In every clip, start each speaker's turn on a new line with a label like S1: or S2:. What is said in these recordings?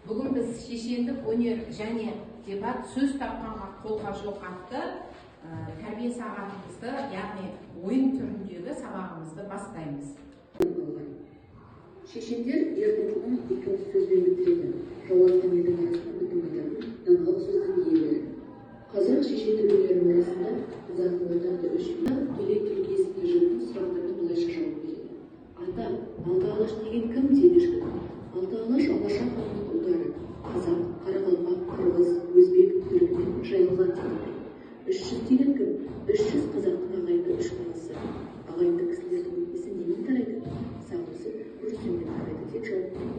S1: Бүгін біз шешендік өнер және дебат сөз тапқанға қолға жоқ атты тәрбие сағатымызды, яғни ойын түріндегі сабағымызды бастаймыз.
S2: Шешендер ертеңгінің екінші сөзбен бітіреді. Жауласқан елдің арасында бүтін қатардың даналық сөздің иелері. Қазақ шешендік өнерінің арасында қазақ тілі үш төле тілгесінде жүрген сұрақтарға былайша жауап береді. Ата, алты алаш деген кім дейді жігіт. Алты алаш алаша қауымның ұлдары. Қазақ, қарақалпақ, қырғыз, өзбек, түрікмен жайылған дейді. 300 деген кім? 300 қазақтың ағайынды үш баласы. Ағайынды кісілердің өтпесі немен тарайды? Сағысы көрсенмен тарайды деп жауап береді.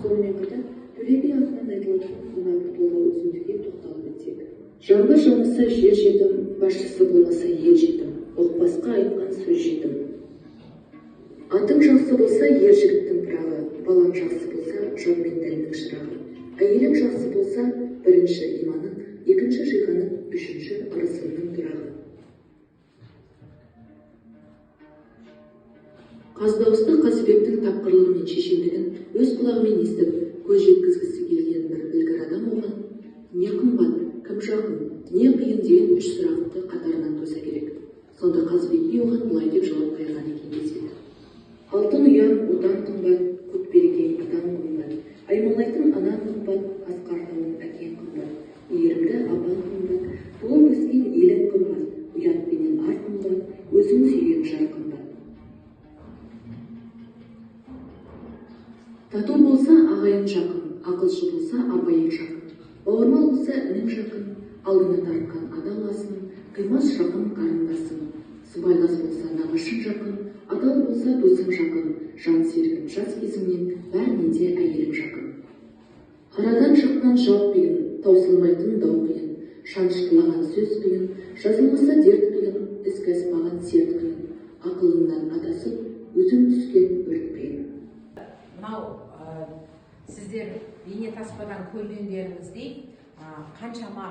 S2: Сонымен қатар Төле би атынан айтылатын мына бір толғау үзіндіге тоқталып өтсек. Жанға жанысы жер жетім, басшысы болмаса ел жетім, ұқпасқа айтқан сөз жетім. Атың жақсы болса ер жігіттің пырағы, балаң жақсы болса жан мен ділінің шырағы. Әйелің жақсы болса бірінші иманың, екінші жиғаның, үшінші ырысыңның тұрағы. Қаздауысты Қазыбектің тапқырлығы мен шешендігін өз құлағымен естіп, көз жеткізгісі келген бір білгір адам оған не қымбат, кім жақын, не қиын деген үш сұрақты қатарынан қойса керек. Сонда Қазыбек би оған былай деп жауап қайырған екен деседі. Алтын ұян отан қымбат, құт берекең атан қымбат, аймалайтын анан қымбат, асқартуың әкең қымбат, мейірімді апаң қымбат, туып өскен елің қымбат, ұятпенен ар қымбат, өзің сүйген жар қымбат. Тату болса ағайын жақын, ақылшы болса абайың жақын, бауырмал болса інің жақын, алдыңа тартқан адал асың, қимас жақын қарындасың, сыбайлас болса нағашың жақын, адал болса досың жақын, жан серігін жас кезіңнен бәрінен де әйелің жақын. Қарадан шыққан жау қиын, таусылмайтын дау қиын, шаншқылаған сөз қиын, жазылмаса дерт қиын, іске аспаған серт қиын, ақылыңнан адасып, өзің түскен өрт қиын.
S1: Мынау сіздер бейнетаспадан көргендеріңіздей қаншама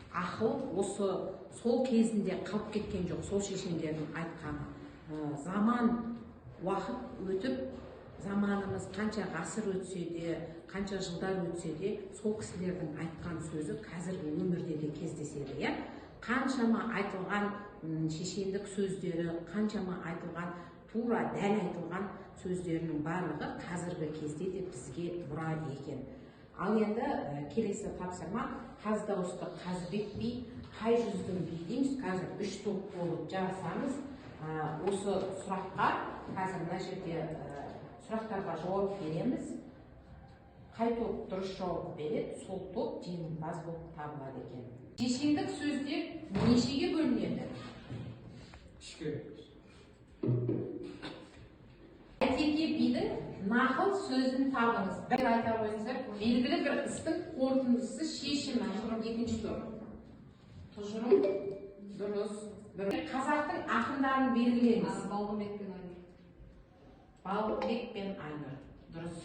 S1: ақыл осы сол кезінде қалып кеткен жоқ, сол шешендердің айтқаны. Заман уақыт өтіп, заманымыз қанша ғасыр өтсе де, қанша жылдар өтсе де, сол кісілердің айтқан сөзі қазіргі өмірде де кездеседі. Қаншама айтылған шешендік сөздері, қаншама айтылған тура дәл айтылған сөздерінің барлығы қазіргі кезде де бізге мұра екен. Ал енді келесі тапсырма Қаздауысты Қазыбек би, қай жүздің би дейміз. Қазір үш топ болып жарысамыз. Осы сұраққа қазір мына жерде сұрақтарға жауап береміз. Қай топ дұрыс жауап береді, сол топ жеңімпаз болып табылады екен. Шешендік сөздер нешеге бөлінеді?
S3: Үшке.
S1: Әйтеке бидің нақыл сөзін табыңыз. Бір айта қойыңыздар, белгілі бір істің қорытындысы шешімі. Екінші топ. Тұжырым дұрыс. Қазақтың ақындарын белгілеңіз.
S4: Балғынбек пен Айнұр.
S1: Балғынбек пен Айнұр. Дұрыс.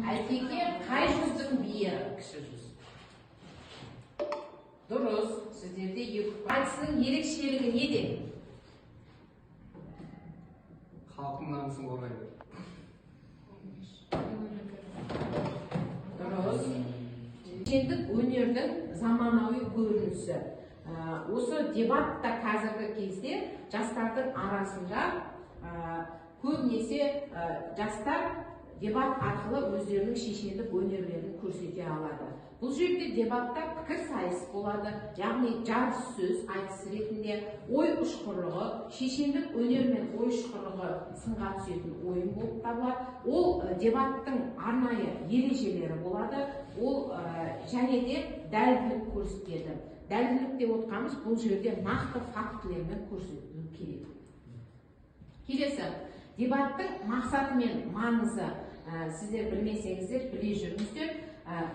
S1: Әйтеке қай жүздің биі?
S3: Кіші жүз.
S1: Дұрыс. Сіздерде екі. Айтысының ерекшелігі неде?
S3: Халықтың намысын қорғайды.
S1: Дұрыс. Шешендік өнердің заманауи көрінісі. Осы дебатта қазіргі кезде жастардың арасында көбінесе жастар дебат арқылы өздерінің шешендік өнерлерін көрсете алады. Бұл жерде дебатта пікір сайыс болады, яғни жарыс сөз айтыс ретінде ой ұшқырлығы, шешендік өнер мен ой ұшқырлығы сынға түсетін ойын болып табылады. Ол дебаттың арнайы ережелері болады. Ол және де дәлділік көрсетеді. Дәлділік деп отқанымыз бұл жерде нақты фактілермен көрсетілу керек. Келесі, дебаттың мақсаты мен маңызы сіздер білмесеңіздер біле жүріңіздер.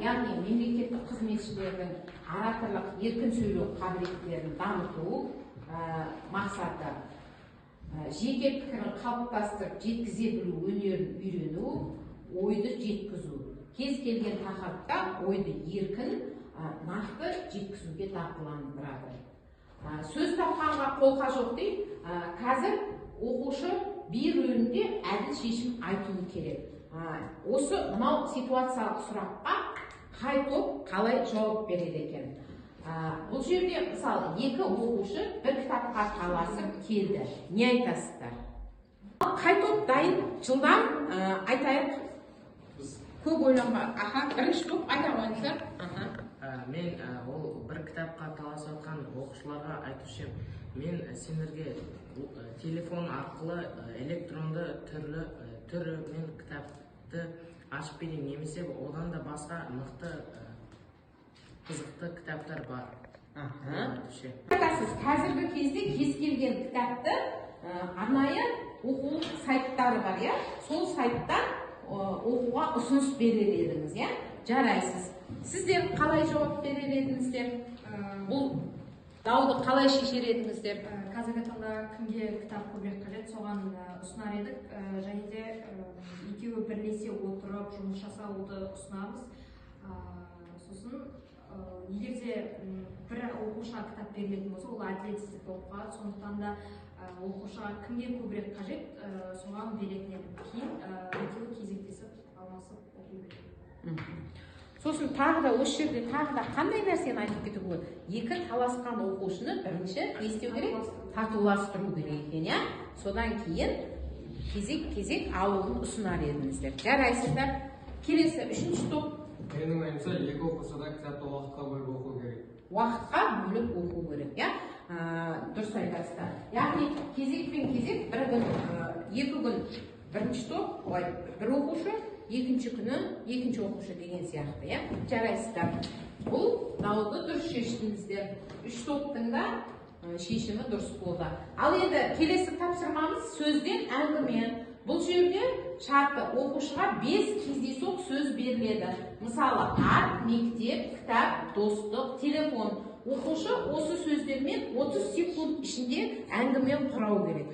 S1: Яғни мемлекеттік қызметшілердің ораторлық еркін сөйлеу қабілеттерін дамыту мақсаты, жеке пікірін қалыптастырып жеткізе білу өнерін үйрену, ойды жеткізу. Кез келген тақырыпта ойды еркін, нақты жеткізуге дағдыландырады. Сөз тапқанға қолқа жоқ дейді. Қазір оқушы би рөлінде әділ шешім айтуы керек. осы мынау ситуациялық сұраққа қай топ қалай жауап береді екен? Бұл жерде мысалы екі оқушы бір кітапқа таласып келді. Не айтасыздар? Қай топ дайын? Жылдам айтайық. Көп ойланба. Бірінші топ айта қойыңыздар.
S4: Мен ол бір кітапқа таласып жатқан оқушыларға айтушы едім. Мен сендерге телефон арқылы электронды түрі мен кітапты ашып берейін, немесе одан да басқа мықты қызықты кітаптар бар.
S1: Айтасыз, қазіргі кезде кез келген кітапты арнайы оқулық сайттары бар, иә? Сол сайттан оқуға ұсыныс берер едіңіз, иә? Жарайсыз. Сіздер қалай жауап берер едіңіздер? Бұл дауды қалай шешер едіңіздер?
S5: Қазіргі таңда кімге кітап көбірек қажет, соған ұсынар едік. Және де екеуі бірлесе отырып жұмыс жасауды ұсынамыз. Сосын егер де бір оқушыға кітап берілетін болса, ол әділетсіздік болып қалады. Сондықтан да оқушыға кімге көбірек қажет, соған беретін едік. Кейін екеуі кезектесіп алмасып оқи береді.
S1: Сосын тағы да осы жерде тағы да қандай нәрсені айтып кету керек? Екі таласқан оқушыны бірінші не істеу керек? Татуластыру керек екен, иә? Содан кейін кезек алуын ұсынар едіңіздер. Жарайсыздар. Келесі үшінші топ.
S3: Менің ойымша екі оқушы да кітапты уақытқа бөліп оқу керек.
S1: Уақытқа бөліп оқу керек, иә? Дұрыс айтасыздар. Яғни кезекпен кезек бір күн, екі күн бірінші топ, бір оқушы, екінші күні екінші оқушы деген сияқты, иә? Жарайсыздар. Бұл дауды дұрыс шештіңіздер. Үш топтың да шешімі дұрыс болды. Ал енді келесі тапсырмамыз сөзден әңгіме. Бұл жерде шарты оқушыға 5 кездейсоқ сөз беріледі. Мысалы, ат, мектеп, кітап, достық, телефон. Оқушы осы сөздермен 30 секунд ішінде әңгіме құрау керек.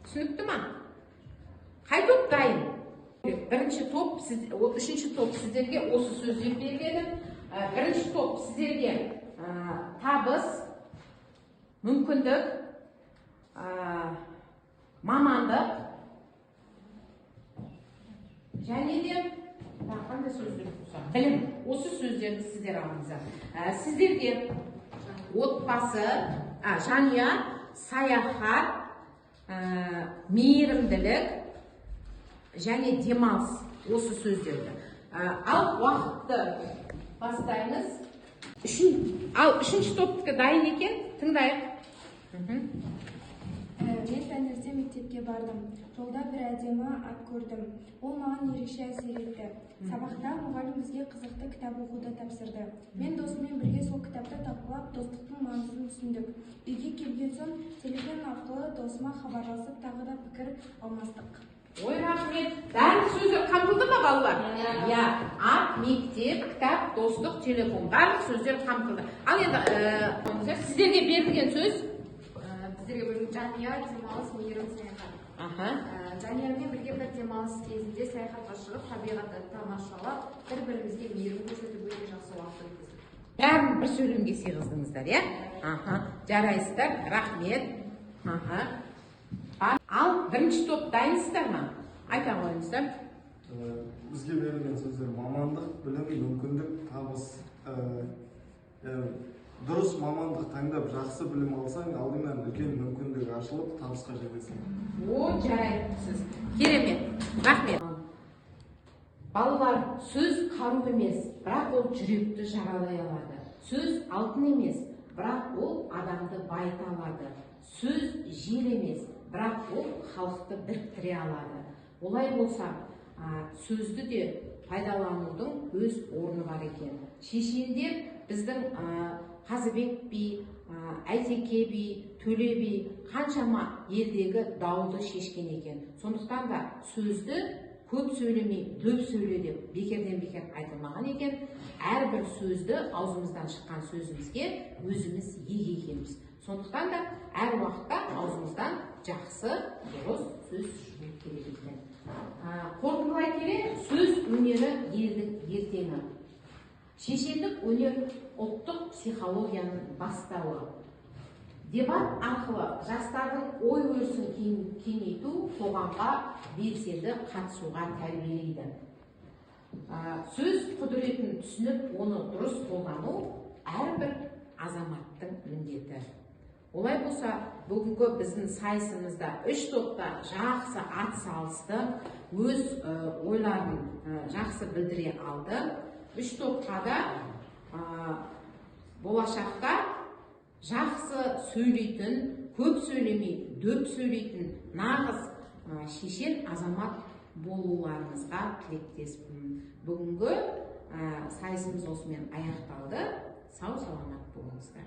S1: Түсінікті ма? Қай топ дайын? Бірінші топ, үшінші топ сіздерге осы сөздер беріледі. Бірінші топ сіздерге табыс, мүмкіндік, мамандық және де қандай сөздер болса, білім. Осы сөздерді сіздер алыңыздар. Сіздерге отбасы, жанұя, саяхат, мейірімділік және демалыс, осы сөздерді. Ал уақытты бастаймыз. Ал үшінші топтікі дайын екен, тыңдайық.
S6: Мен таңертең мектепке бардым. Жолда бір әдемі ат көрдім. Ол маған ерекше әсер етті. Сабақта мұғалім бізге қызықты кітап оқуды тапсырды. Мен досыммен бірге сол кітапты талқылап, достықтың маңызын түсіндік. Үйге келген соң телефон арқылы досыма хабарласып, тағы да пікір алмастық.
S1: Ой, рахмет. Барлық сөздер қамтылды ма, балалар? Иә, ат, мектеп, кітап, достық, телефон. Барлық сөздер қамтылды. Ал енді сіздерге берілген сөз?
S5: Біздерге бөлінген жанұя, демалыс, мейірім, саяхат. Жанұямен бірге бір демалыс кезінде саяхатқа шығып, табиғатты тамашалап, бір-бірімізге мейірім көрсетіп, өте жақсы уақыт өткіздік.
S1: Бәрін бір сөйлемге сыйғыздыңыздар, иә? Жарайсыздар, рахмет. Ал бірінші топ дайынсыздар ма? Айта қойыңыздар.
S7: Бізге берілген сөздер мамандық, білім, мүмкіндік, табыс. Дұрыс мамандық таңдап жақсы білім алсаң, алдыңнан үлкен мүмкіндік ашылып, табысқа жетесің.
S1: Жарайсыз. Керемет. Рахмет. Балалар, сөз қару емес, бірақ ол жүректі жаралай алады. Сөз алтын емес, бірақ ол адамды байыта алады. Сөз жел емес, бірақ ол халықты біріктіре алады. Олай болса, сөзді де пайдаланудың өз орны бар екен. Шешендер біздің Қазыбек би, Әйтеке би, Төле би қаншама елдегі дауды шешкен екен. Сондықтан да сөзді көп сөйлемей, дөп сөйле деп бекерден бекер айтылмаған екен. Әрбір сөзді аузымыздан шыққан сөзімізге өзіміз еге екенбіз. Сондықтан да әр уақытта аузымыздан жақсы, дұрыс сөз шығу керек екен. Қорытындылай келе, сөз өнері елдің ертеңі. Шешендік өнер ұлттық психологияның бастауы. Дебат арқылы жастардың ой өрісін кеңейту қоғамға белсенді қатысуға тәрбиелейді. Сөз құдіретін түсініп, оны дұрыс қолдану әрбір азаматтың міндеті. Олай болса, бүгінгі біздің сайысымызда 3 топта жақсы ат салысты, өз ойларын жақсы білдіре алды. 3 топқа да болашақта жақсы сөйлейтін, көп сөйлемей, дөп сөйлейтін нағыз шешен азамат болуларыңызға тілектеспін. Бүгінгі сайысымыз осымен аяқталды. Сау саламат болыңыздар.